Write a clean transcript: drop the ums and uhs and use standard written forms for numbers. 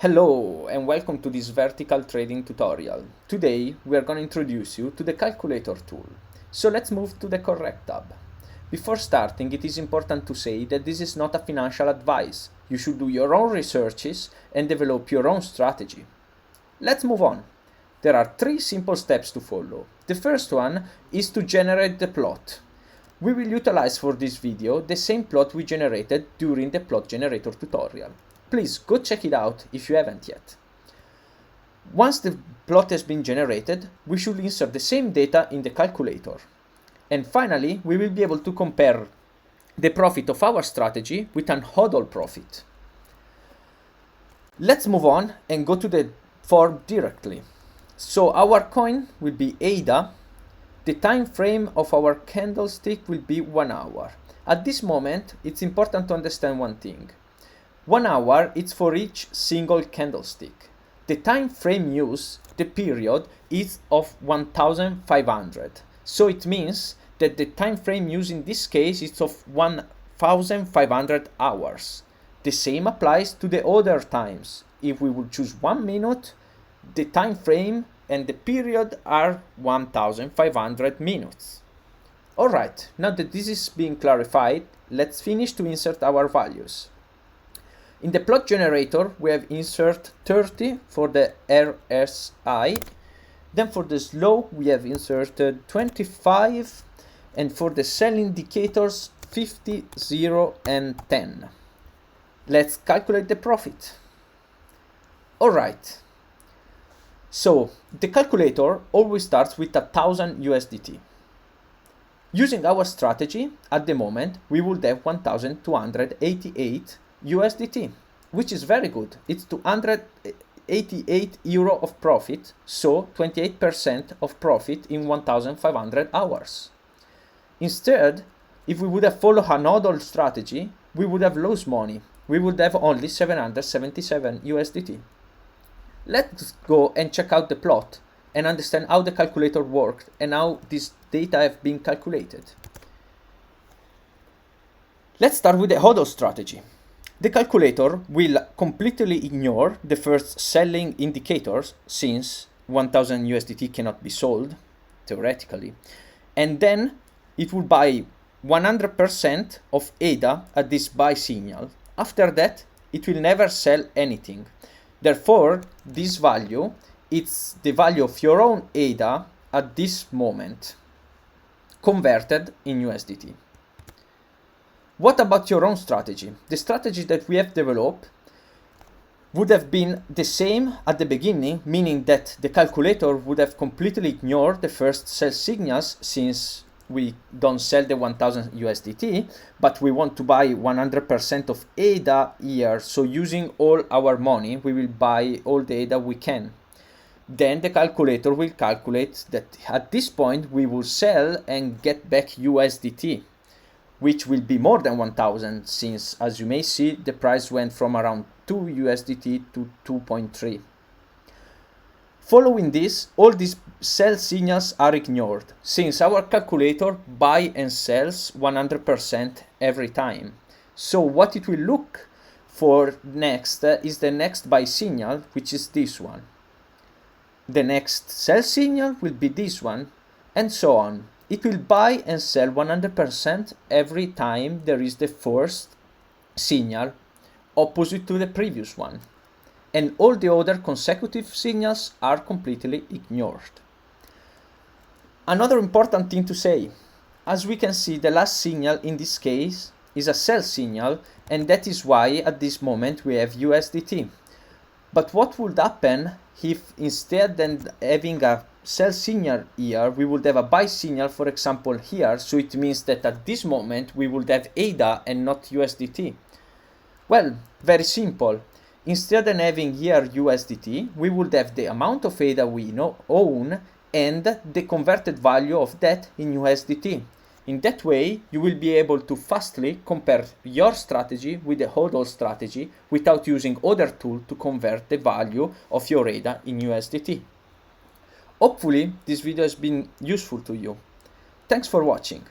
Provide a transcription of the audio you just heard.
Hello and welcome to this vertical trading tutorial. Today we are going to introduce you to the calculator tool. So let's move to the correct tab. Before starting, it is important to say that this is not a financial advice. You should do your own researches and develop your own strategy. Let's move on. There are 3 simple steps to follow. The first one is to generate the plot. We will utilize for this video the same plot we generated during the plot generator tutorial. Please go check it out if you haven't yet. Once the plot has been generated, we should insert the same data in the calculator. And finally, we will be able to compare the profit of our strategy with an HODL profit. Let's move on and go to the form directly. So our coin will be ADA. The time frame of our candlestick will be 1 hour. At this moment, it's important to understand one thing. 1 hour is for each single candlestick. The time frame used, the period, is of 1500. So it means that the time frame used in this case is of 1500 hours. The same applies to the other times. If we would choose 1 minute, the time frame and the period are 1500 minutes. Alright, now that this is being clarified, let's finish to insert our values. In the plot generator, we have insert 30 for the RSI. Then for the slope, we have inserted 25. And for the sell indicators, 50, 0, and 10. Let's calculate the profit. Alright. So, the calculator always starts with 1000 USDT. Using our strategy, at the moment, we would have 1288 USDT, which is very good. It's 288 euro of profit, so 28% of profit in 1500 hours. Instead, if we would have followed an HODL strategy, we would have lost money. We would have only 777 USDT. Let's go and check out the plot and understand how the calculator worked and how this data have been calculated. Let's start with the HODL strategy. The calculator will completely ignore the first selling indicators since 1000 USDT cannot be sold, theoretically, and then it will buy 100% of ADA at this buy signal. After that, it will never sell anything. Therefore, this value, it's the value of your own ADA at this moment, converted in USDT. What about your own strategy? The strategy that we have developed would have been the same at the beginning, meaning that the calculator would have completely ignored the first sell signals since we don't sell the 1000 USDT, but we want to buy 100% of ADA here. So using all our money, we will buy all the ADA we can. Then the calculator will calculate that at this point we will sell and get back USDT, which will be more than 1000 since, as you may see, the price went from around 2 USDT to 2.3. Following this, all these sell signals are ignored, since our calculator buys and sells 100% every time. So what it will look for next is the next buy signal, which is this one. The next sell signal will be this one, and so on. It will buy and sell 100% every time there is the first signal opposite to the previous one. And all the other consecutive signals are completely ignored. Another important thing to say, as we can see, the last signal in this case is a sell signal, and that is why at this moment we have USDT. But what would happen if instead than having a sell signal here, we would have a buy signal, for example, here, so it means that at this moment we would have ADA and not USDT? Well, very simple. Instead of having here USDT, we would have the amount of ADA we own and the converted value of that in USDT. In that way, you will be able to fastly compare your strategy with the HODL strategy without using other tools to convert the value of your ADA in USDT. Hopefully, this video has been useful to you. Thanks for watching.